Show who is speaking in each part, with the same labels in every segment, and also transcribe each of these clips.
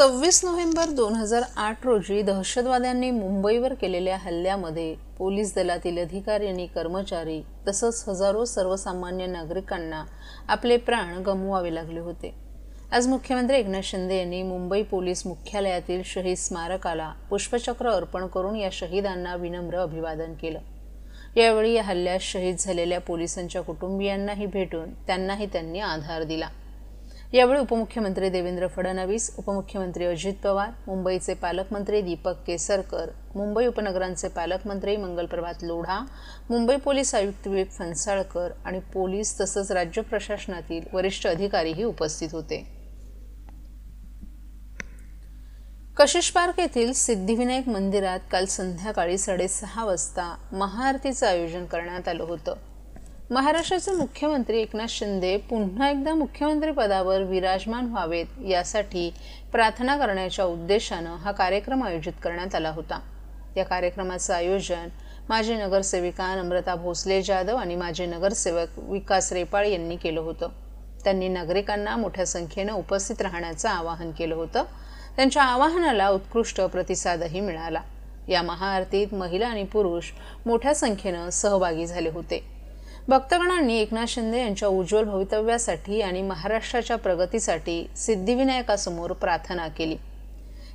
Speaker 1: 26 November 2008 रोजी दहशतवाद्यांनी मुंबईवर केलेल्या हल्ल्यामध्ये पोलीस दलातील अधिकारी आणि कर्मचारी तसंच हजारो सर्वसामान्य नागरिकांना आपले प्राण गमवावे लागले होते। आज मुख्यमंत्री एकनाथ शिंदे यांनी मुंबई पोलीस मुख्यालयातील शहीद स्मारकाला पुष्पचक्र अर्पण करून या शहीदांना विनम्र अभिवादन केलं। यावेळी या हल्ल्यात शहीद झालेल्या पोलिसांच्या कुटुंबियांनाही भेटून त्यांनाही त्यांनी आधार दिला। यावेळी उपमुख्यमंत्री देवेंद्र फडणवीस, उपमुख्यमंत्री अजित पवार, मुंबईचे पालकमंत्री दीपक केसरकर, मुंबई उपनगरांचे पालकमंत्री मंगलप्रभात लोढा, मुंबई पोलीस आयुक्त विवेक फणसाळकर आणि पोलीस तसंच राज्य प्रशासनातील वरिष्ठ अधिकारीही उपस्थित होते। कशिश पार्क येथील सिद्धिविनायक मंदिरात काल संध्याकाळी 6:30 वाजता महाआरतीचं आयोजन करण्यात आलं होतं। महाराष्ट्राचे मुख्यमंत्री एकनाथ शिंदे पुन्हा एकदा मुख्यमंत्री पदावर विराजमान व्हावेत यासाठी प्रार्थना करण्याच्या उद्देशानं हा कार्यक्रम आयोजित करण्यात आला होता। या कार्यक्रमाचं आयोजन माजी नगरसेविका नम्रता भोसले जाधव आणि माजी नगरसेवक विकास रेपाळ यांनी केलं होतं। त्यांनी नागरिकांना मोठ्या संख्येनं उपस्थित राहण्याचं आवाहन केलं होतं। त्यांच्या आवाहनाला उत्कृष्ट प्रतिसादही मिळाला। या महाआरतीत महिला आणि पुरुष मोठ्या संख्येनं सहभागी झाले होते। भक्तगणांनी एकनाथ शिंदे यांच्या उज्ज्वल भवितव्यासाठी आणि महाराष्ट्राच्या प्रगतीसाठी सिद्धिविनायकासमोर प्रार्थना केली।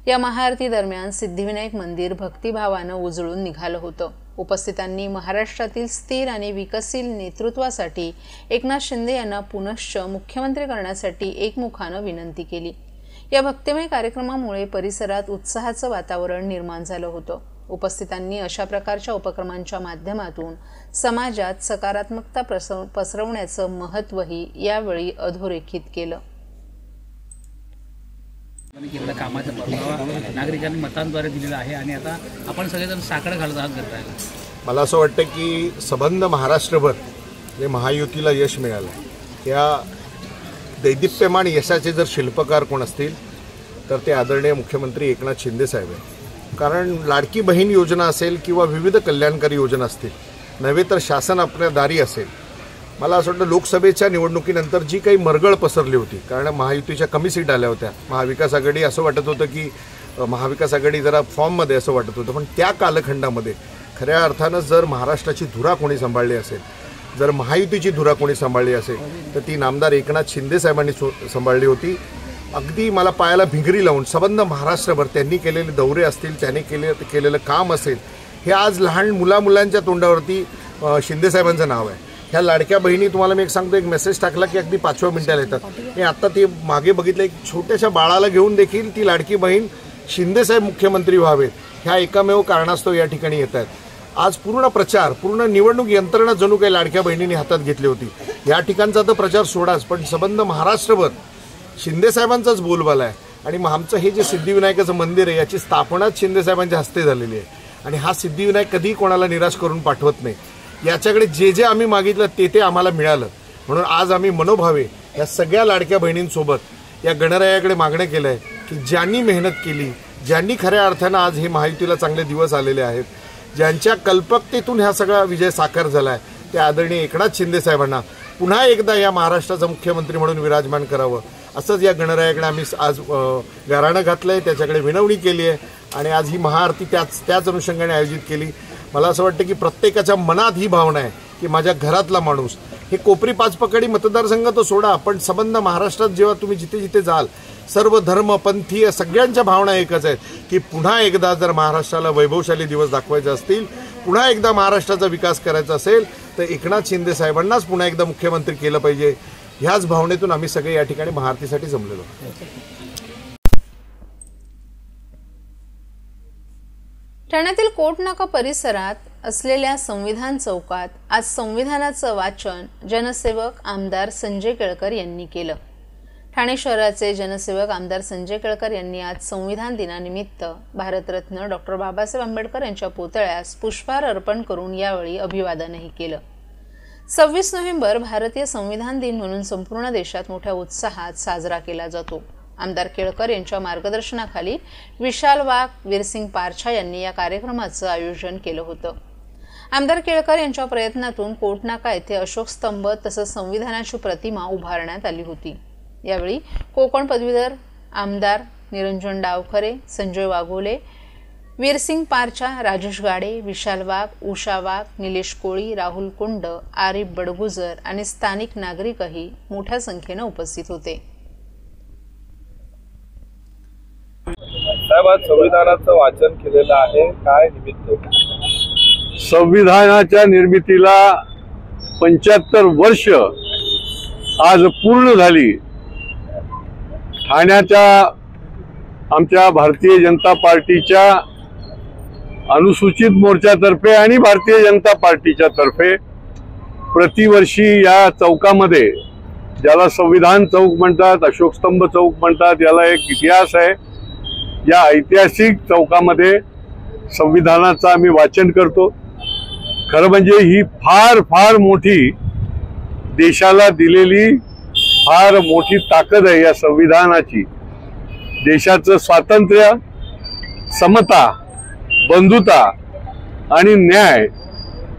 Speaker 1: या महाआरती दरम्यान सिद्धिविनायक मंदिर भक्तिभावानं उजळून निघालं होतं। उपस्थितांनी महाराष्ट्रातील स्थिर आणि विकसित नेतृत्वासाठी एकनाथ शिंदे यांना पुनश्च मुख्यमंत्री करण्यासाठी एकमुखानं विनंती केली। या भक्तिमय कार्यक्रमामुळे परिसरात उत्साहाचं वातावरण निर्माण झालं होतं। उपस्थितांनी अशा प्रकारच्या उपक्रमांच्या माध्यमातून समाजात सकारात्मकता पसरवण्याचं महत्त्वही यावेळी अधोरेखित केलं।
Speaker 2: कामाचा परतावा नागरिकांनी मतांद्वारे दिलेला आहे आणि आता आपण सगळेजण साकडं घालत आहात करताय।
Speaker 3: मला असं वाटतं की संबंध महाराष्ट्रभर जे महायुतीला यश मिळालं या दैदिप्यमान यशाचे जर शिल्पकार कोण असतील तर ते आदरणीय मुख्यमंत्री एकनाथ शिंदे साहेब आहेत। कारण लाडकी बहीण योजना असेल किंवा विविध कल्याणकारी योजना असतील नव्हे तर शासन आपल्या दारी असेल। मला असं वाटतं लोकसभेच्या निवडणुकीनंतर जी काही मरगळ पसरली होती कारण महायुतीच्या कमी सीट आल्या होत्या, महाविकास आघाडी असं वाटत होतं की महाविकास आघाडी जरा फॉर्ममध्ये असं वाटत होतं, पण त्या कालखंडामध्ये खऱ्या अर्थानं जर महाराष्ट्राची धुरा कोणी सांभाळली असेल, जर महायुतीची धुरा कोणी सांभाळली असेल तर ती नामदार एकनाथ शिंदे साहेबांनी सांभाळली होती। अगदी मला पायाला भिंगरी लावून संबंध महाराष्ट्रभर त्यांनी केलेले दौरे असतील, त्यांनी केलेलं काम असेल, हे आज लहान मुलांच्या तोंडावरती शिंदे साहेबांचं नाव आहे। ह्या लाडक्या बहिणी तुम्हाला मी एक सांगतो, एक मेसेज टाकला की अगदी 5व्या मिनिटाला येतात। मी आत्ता ते मागे बघितलं, एक छोट्याशा बाळाला घेऊन देखील ती लाडकी बहीण शिंदे साहेब मुख्यमंत्री व्हावेत ह्या एकमेव कारणास्तव या ठिकाणी येत आहेत। आज पूर्ण प्रचार, पूर्ण निवडणूक यंत्रणा जणू काही लाडक्या बहिणींनी हातात घेतली होती। या ठिकाणचा तर प्रचार सोडाच, पण संबंध महाराष्ट्रभर शिंदे साहेबांचाच बोलबाला आहे। आणि मग आमचं हे जे सिद्धिविनायकाचं मंदिर आहे याची स्थापनाच शिंदे साहेबांच्या हस्ते झालेली आहे आणि हा सिद्धिविनायक कधीही कोणाला निराश करून पाठवत नाही। याच्याकडे जे आम्ही मागितलं ते आम्हाला मिळालं, म्हणून आज आम्ही मनोभावे या सगळ्या लाडक्या बहिणींसोबत या गणरायाकडे मागणं केलं आहे की ज्यांनी मेहनत केली, ज्यांनी खऱ्या अर्थानं आज हे महायुतीला चांगले दिवस आलेले आहेत, ज्यांच्या कल्पकतेतून हा सगळा विजय साकार झाला आहे, त्या आदरणीय एकनाथ शिंदे साहेबांना पुन्हा एकदा या महाराष्ट्राचा मुख्यमंत्री म्हणून विराजमान करावं असंच या गणरायाकडे आम्ही आज गाऱ्हाणं घातलं आहे, त्याच्याकडे विनवणी केली आहे आणि आज ही महाआरती त्याच अनुषंगाने आयोजित केली। मला असं वाटतं की प्रत्येकाच्या मनात ही भावना आहे की माझ्या घरातला माणूस, हे कोपरी पाचपकडी मतदारसंघ तो सोडा, पण संबंध महाराष्ट्रात जेव्हा तुम्ही जिथे जिथे जाल सर्व धर्म पंथीय सगळ्यांच्या भावना एकच आहेत की पुन्हा एकदा जर महाराष्ट्राला वैभवशाली दिवस दाखवायचे असतील, पुन्हा एकदा महाराष्ट्राचा विकास करायचा असेल तर एकनाथ शिंदे साहेबांनाच पुन्हा एकदा मुख्यमंत्री केलं पाहिजे। ह्याच भावनेतून आम्ही सगळे या ठिकाणी महाआरतीसाठी जमलेलो।
Speaker 1: ठाण्यातील कोटनाका परिसरात असलेल्या संविधान चौकात आज संविधानाचं वाचन जनसेवक आमदार संजय केळकर यांनी केलं। ठाणे शहराचे जनसेवक आमदार संजय केळकर यांनी आज संविधान दिनानिमित्त भारतरत्न डॉ. बाबासाहेब आंबेडकर यांच्या पुतळ्यास पुष्पहार अर्पण करून यावेळी अभिवादनही केलं। 26 नोव्हेंबर भारतीय संविधान दिन म्हणून संपूर्ण देशात मोठ्या उत्साहात साजरा केला जातो। आमदार केळकर यांच्या मार्गदर्शनाखाली विशाल वाघ, वीरसिंग पारछा यांनी या कार्यक्रमाचं आयोजन केलं होतं। आमदार केळकर यांच्या प्रयत्नातून कोटनाका येथे अशोक स्तंभ तसंच संविधानाची प्रतिमा उभारण्यात आली होती। यावेळी कोकण पदवीधर आमदार निरंजन डावखरे, संजय वाघोले, वीरसिंग पारचा, राजेश गाडे, विशाल वाघ, उषा वाघ, निलेश कोळी, राहुल कुंड, आरिफ बडगुजर आणि स्थानिक नागरिकही मोठ्या संख्येने उपस्थित होते.
Speaker 4: साहेब, आज संविधानाचं वाचन केलेलं आहे, काय निमित्त?
Speaker 5: संविधानाच्या निर्मितीला 75 वर्ष आज पूर्ण झाली. ठाण्याच्या आमच्या भारतीय जनता पार्टीच्या अनुसूचित मोर्चातर्फे आणि भारतीय जनता पार्टीच्या तर्फे प्रतिवर्षी या चौकामध्ये, ज्याला संविधान चौक म्हणतात, अशोक स्तंभ चौक म्हणतात, याला एक इतिहास आहे. या ऐतिहासिक चौकामध्ये संविधानाचं आम्ही वाचन करतो. खरं म्हणजे ही फार फार मोठी देशाला दिलेली फार मोठी ताकद आहे या संविधानाची. देशाचं स्वातंत्र्य, समता, बंधुता आणि न्याय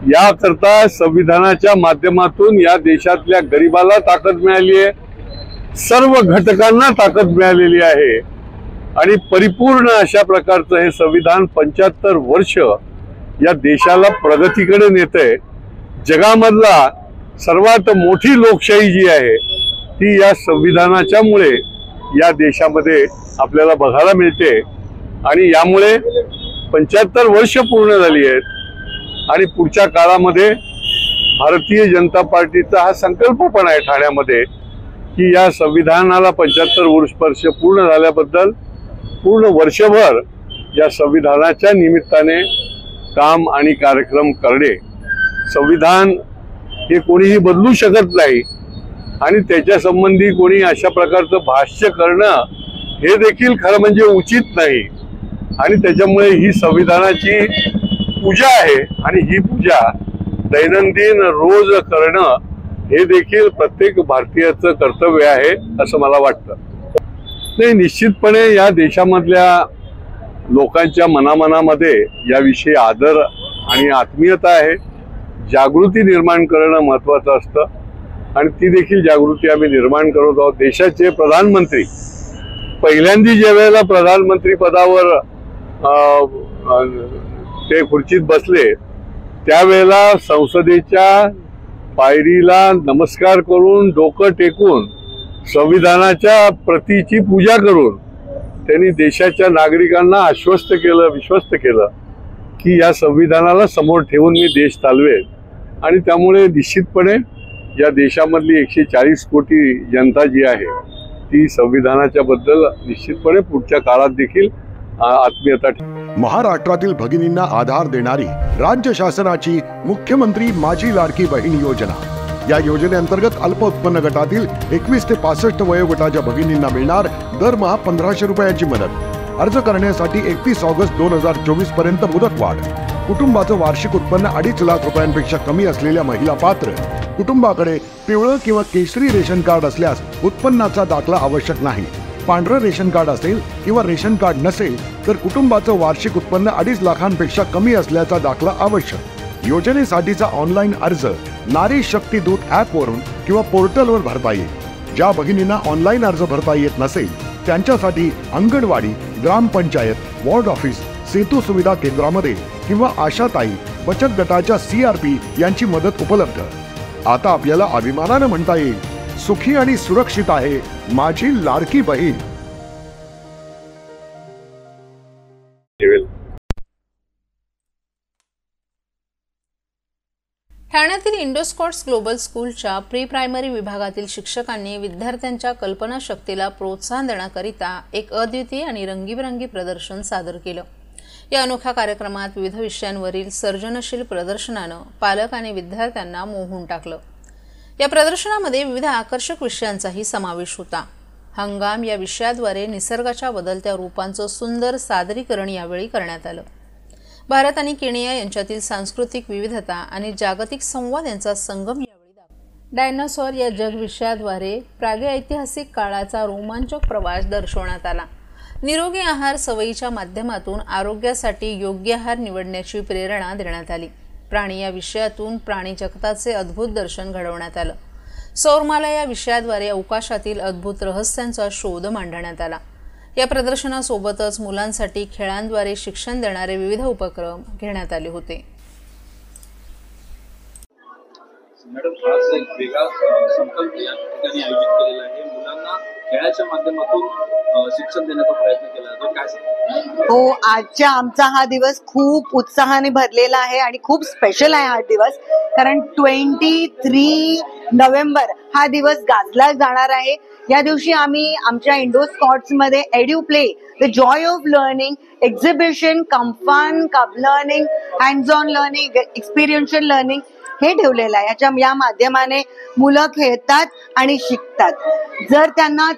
Speaker 5: याकरता संविधानाच्या माध्यमातून या देशातल्या गरिबाला ताकद मिळाली आहे, सर्व घटकांना ताकद मिळालेली आहे आणि परिपूर्ण अशा प्रकारचं हे संविधान 75 वर्ष या देशाला प्रगतीकडे नेतंय. जगामधला सर्वात मोठी लोकशाही जी आहे ती या संविधानाच्यामुळे या देशामध्ये आपल्याला बघायला मिळते आणि यामुळे 75 वर्ष पूर्ण झाली आहेत आणि पुढच्या काळामध्ये भारतीय जनता पार्टीचा हा संकल्प पण आहे ठाण्यामध्ये की या संविधानाला 75 वर्ष पूर्ण झाल्याबद्दल पूर्ण वर्षभर या संविधानाच्या निमित्ताने काम आणि कार्यक्रम करणे. संविधान हे कोणीही बदलू शकत नाही आणि त्याच्या संबंधी कोणी अशा प्रकारचं भाष्य करणं हे देखील खरं म्हणजे उचित नाही आणि त्याच्यामुळे ही संविधानाची पूजा आहे आणि ही पूजा दैनंदिन रोज करणं हे देखील प्रत्येक भारतीयाचं कर्तव्य आहे असं मला वाटतं. नाही, निश्चितपणे या देशामधल्या लोकांच्या मनामनामध्ये याविषयी आदर आणि आत्मीयता आहे. जागृती निर्माण करणं महत्त्वाचं असतं आणि ती देखील जागृती आम्ही निर्माण करत आहोत. देशाचे प्रधानमंत्री पहिल्यांदा ज्या वेळेला प्रधानमंत्री पदावर ते खुर्चीत बसले त्यावेळेला संसदेच्या पायरीला नमस्कार करून, डोकं टेकून, संविधानाच्या प्रतीची पूजा करून त्यांनी देशाच्या नागरिकांना आश्वस्त केलं, विश्वस्त केलं की या संविधानाला समोर ठेवून मी देश चालवेल. आणि त्यामुळे निश्चितपणे या देशामधली 140 कोटी जनता जी आहे ती संविधानाच्या बद्दल निश्चितपणे पुढच्या काळात देखील आत्मीयता.
Speaker 6: महाराष्ट्रातील भगिनींना आधार देणारी राज्य शासनाची मुख्यमंत्री माझी लाडकी बहीण योजना. या योजनेअंतर्गत अल्प उत्पन्न गटातील 21 ते 65 वयोगटाच्या भगिनींना मिळणार दरमहा 1500 रुपयांची मदत. अर्ज करण्यासाठी 31 ऑगस्ट 2024 पर्यंत मुदतवाढ. कुटुंबाचं वार्षिक उत्पन्न 2.5 लाख रुपयांपेक्षा कमी असलेल्या महिला पात्र. कुटुंबाकडे पिवळं किंवा केशरी रेशन कार्ड असल्यास उत्पन्नाचा दाखला आवश्यक नाही. पांढरं रेशन कार्ड असेल किंवा रेशन कार्ड नसेल तर कुटुंबाचं वार्षिक उत्पन्न 2.5 लाखांपेक्षा कमी असल्याचा दाखला आवश्यक. योजनेसाठीचा ऑनलाईन अर्ज नारी शक्ती दूत ॲपवरून किंवा पोर्टलवर भरता येईल. ज्या भगिनींना ऑनलाईन अर्ज भरता येत नसेल त्यांच्यासाठी अंगणवाडी, ग्रामपंचायत, वॉर्ड ऑफिस, सेतू सुविधा केंद्रामध्ये किंवा आशाताई बचत गटाच्या CRP यांची मदत उपलब्ध. आता आपल्याला अभिमानानं म्हणता येईल, सुखी आणि सुरक्षित आहे माझी लाडकी बहीण.
Speaker 1: ठाण्यातील इंडोस्कॉट्स ग्लोबल स्कूलच्या प्री प्रायमरी विभागातील शिक्षकांनी विद्यार्थ्यांच्या कल्पनाशक्तीला प्रोत्साहन देण्याकरिता एक अद्वितीय आणि रंगीबेरंगी प्रदर्शन सादर केलं. या अनोख्या कार्यक्रमात विविध विषयांवरील सर्जनशील प्रदर्शनानं पालक आणि विद्यार्थ्यांना मोहून टाकलं. या प्रदर्शनामध्ये विविध आकर्षक विषयांचाही समावेश होता. हंगाम या विषयाद्वारे निसर्गाच्या बदलत्या रूपांचं सुंदर सादरीकरण यावेळी करण्यात आलं. भारत आणि केनिया यांच्यातील सांस्कृतिक विविधता आणि जागतिक संवाद यांचा संगम यावेळी दाखवला. डायनासॉर या जग विषयाद्वारे प्रागैतिहासिक काळाचा रोमांचक प्रवास दर्शवण्यात आला. निरोगी आहार सवयीच्या माध्यमातून आरोग्यासाठी योग्य आहार निवडण्याची प्रेरणा देण्यात आली. प्राणी या विषयातून प्राणी जगताचे अद्भुत दर्शन घडवण्यात आलं. सौरमाला या विषयाद्वारे अवकाशातील अद्भुत रहस्यांचा शोध मांडण्यात आला. या प्रदर्शनासोबतच मुलांसाठी खेळांद्वारे शिक्षण देणारे विविध उपक्रम घेण्यात आले होते.
Speaker 4: मॅडम, आज एक वेगळा संकल्प या ठिकाणी आयोजित केलेला आहे. मुलांना खेळाच्या माध्यमातून शिक्षण देण्याचा प्रयत्न केला जातो. काय सांगता?
Speaker 7: हो, आजच्या आमचा हा दिवस खूप उत्साहाने भरलेला आहे आणि खूप स्पेशल आहे हा दिवस, कारण 23 नोव्हेंबर हा दिवस गाजला जाणार आहे. या दिवशी आम्ही आमच्या इंडोर स्कॉट्स मध्ये edu play, the joy of learning, exhibition, cum fun, cum learning, hands on learning, experiential learning हे ठेवलेलं आहे. या माध्यमाने मुलं खेळतात आणि शिकतात. जर त्यांना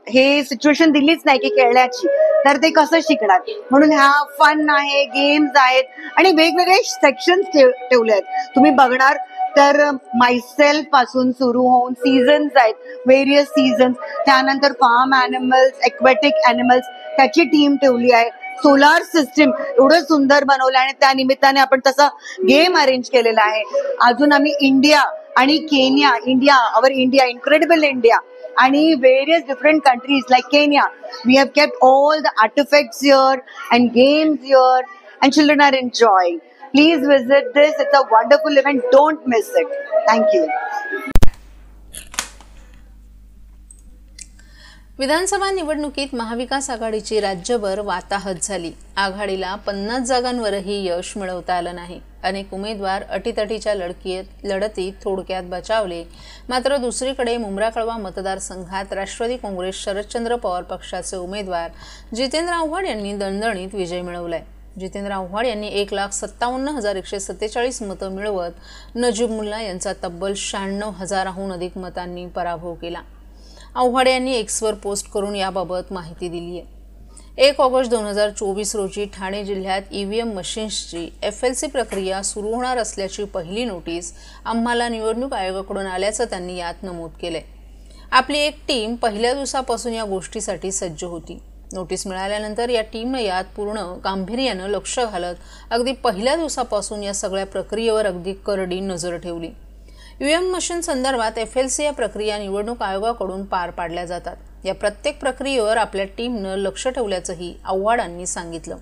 Speaker 7: हे सिच्युएशन दिलीच नाही की खेळण्याची, तर ते कसं शिकणार? म्हणून हा फन आहे, गेम्स आहेत आणि वेगवेगळे सेक्शन्स ठेवले आहेत. तुम्ही बघणार तर मायसेल्फ पासून सुरू होऊन सीझन्स आहेत, व्हेरियस सीझन्स, त्यानंतर फार्म ॲनिमल्स, एक्वॅटिक ॲनिमल्स त्याची टीम ठेवली आहे. सोलार सिस्टीम एवढं सुंदर बनवलं आणि त्या निमित्ताने आपण तसा गेम अरेंज केलेला आहे. अजून आम्ही इंडिया आणि Kenya, our India, incredible India आणि various different countries like Kenya, we have kept all the artifacts here and games here and children are enjoying. Please visit this, it's a wonderful event, don't miss it. Thank you.
Speaker 1: विधानसभा निवडणुकीत महाविकास आघाडीची राज्यभर वाताहत झाली. आघाडीला 50 जागांवरही यश मिळवता आलं नाही. अनेक उमेदवार अटीतटीच्या लढतीत थोडक्यात बचावले. मात्र दुसरीकडे मुंब्रा-कळवा मतदारसंघात राष्ट्रवादी काँग्रेस शरदचंद्र पवार पक्षाचे उमेदवार जितेंद्र आव्हाड यांनी दणदणीत विजय मिळवलाय. जितेंद्र आव्हाड यांनी 1,57,147 मतं मिळवत नजीब मुल्ला यांचा तब्बल 96,000हून अधिक मतांनी पराभव केला. आव्हाड यांनी एक्सवर पोस्ट करून याबाबत माहिती दिली आहे. 1 ऑगस्ट 2024 रोजी ठाणे जिल्ह्यात ईव्हीएम मशीन्सची FLC प्रक्रिया सुरू होणार असल्याची पहिली नोटीस आम्हाला निवडणूक आयोगाकडून आल्याचं त्यांनी यात नमूद केलंय. आपली एक टीम पहिल्या दिवसापासून या गोष्टीसाठी सज्ज होती. नोटीस मिळाल्यानंतर या टीमनं यात पूर्ण गांभीर्यानं लक्ष घालत अगदी पहिल्या दिवसापासून या सगळ्या प्रक्रियेवर अगदी करडी नजर ठेवली. ईव्हीएम मशीन संदर्भात FLC या प्रक्रिया निवडणूक आयोगाकडून पार पाडल्या जातात. या प्रत्येक प्रक्रियेवर आपल्या टीमनं लक्ष ठेवल्याचंही आव्हाडांनी सांगितलं.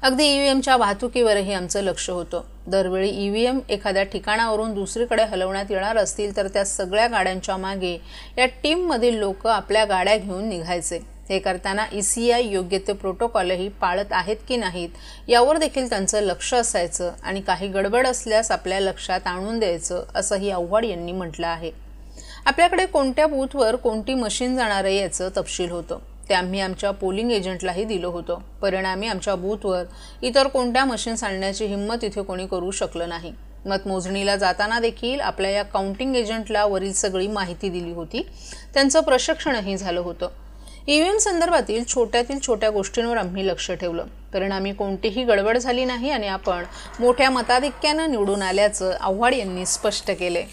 Speaker 1: अगदी ईव्हीएमच्या वाहतुकीवरही आमचं लक्ष होतं. दरवेळी ईव्हीएम एखाद्या ठिकाणावरून दुसरीकडे हलवण्यात येणार असतील तर त्या सगळ्या गाड्यांच्या मागे या टीममधील लोक आपल्या गाड्या घेऊन निघायचे. हे करताना ECI योग्य ते प्रोटोकॉलही पाळत आहेत की नाहीत यावर देखील त्यांचं लक्ष असायचं आणि काही गडबड असल्यास आपल्या लक्षात आणून द्यायचं, असंही आव्हाड यांनी म्हटलं आहे. आपल्याकडे कोणत्या बूथवर कोणती मशीन जाणार आहे याचं तपशील होतं. ते आम्ही आमच्या पोलिंग एजंटलाही दिलं होतं. परिणामी आमच्या बूथवर इतर कोणत्या मशीन्स आणण्याची हिंमत इथे कोणी करू शकलं नाही. मतमोजणीला जाताना देखील आपल्या या काउंटिंग एजंटला वरील सगळी माहिती दिली होती. त्यांचं प्रशिक्षणही झालं होतं. ईव्हीएम संदर्भातील छोट्यातील छोट्या गोष्टींवर आम्ही लक्ष ठेवलं. परिणामी कोणतीही गडबड झाली नाही आणि आपण मोठ्या मताधिक्यानं निवडून आल्याचं आव्हाड यांनी स्पष्ट केले.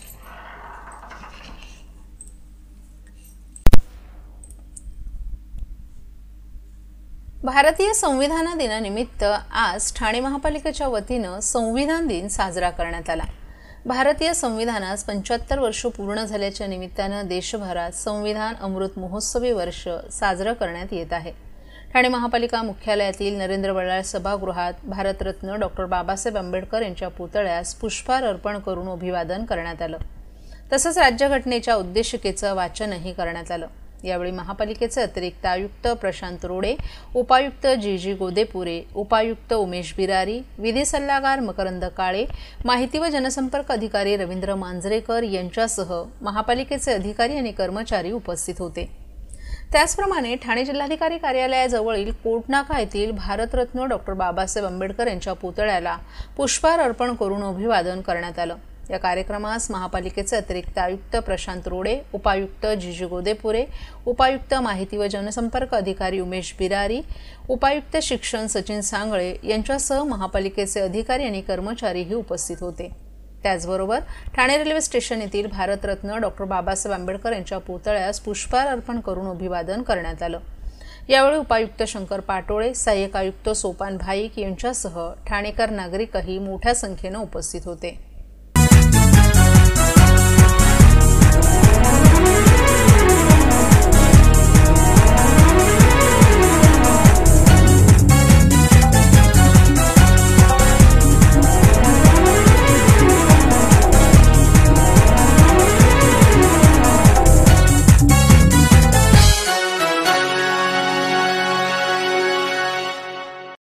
Speaker 1: भारतीय संविधान दिनानिमित्त आज ठाणे महापालिकेच्या वतीनं संविधान दिन साजरा करण्यात आला. भारतीय संविधानास 75 वर्ष पूर्ण झाल्याच्या निमित्तानं देशभरात संविधान अमृत महोत्सवी वर्ष साजरं करण्यात येत आहे. ठाणे महापालिका मुख्यालयातील नरेंद्र वडाळ सभागृहात भारतरत्न डॉ. बाबासाहेब आंबेडकर यांच्या पुतळ्यास पुष्पहार अर्पण करून अभिवादन करण्यात आलं. तसंच राज्यघटनेच्या उद्देशिकेचं वाचनही करण्यात आलं. यावेळी महापालिकेचे अतिरिक्त आयुक्त प्रशांत रोडे, उपायुक्त जी गोदेपुरे, उपायुक्त उमेश बिरारी, विधी सल्लागार मकरंद काळे, माहिती व जनसंपर्क अधिकारी रवींद्र मांजरेकर यांच्यासह महापालिकेचे अधिकारी आणि कर्मचारी उपस्थित होते. त्याचप्रमाणे ठाणे जिल्हाधिकारी कार्यालयाजवळील कोटनाका येथील भारतरत्न डॉ. बाबासाहेब आंबेडकर यांच्या पुतळ्याला पुष्पहार अर्पण करून अभिवादन करण्यात आलं. या कार्यक्रमास महापालिकेचे अतिरिक्त आयुक्त प्रशांत रोडे, उपायुक्त जी गोदेपुरे, उपायुक्त माहिती व जनसंपर्क अधिकारी उमेश बिरारी, उपायुक्त शिक्षण सचिन सांगळे यांच्यासह महापालिकेचे अधिकारी आणि कर्मचारीही उपस्थित होते. त्याचबरोबर ठाणे रेल्वे स्टेशन येथील भारतरत्न डॉ. बाबासाहेब आंबेडकर यांच्या पुतळ्यास पुष्पहार अर्पण करून अभिवादन करण्यात आलं. यावेळी उपायुक्त शंकर पाटोळे, सहाय्यक आयुक्त सोपान भाईक यांच्यासह ठाणेकर नागरिकही मोठ्या संख्येनं उपस्थित होते.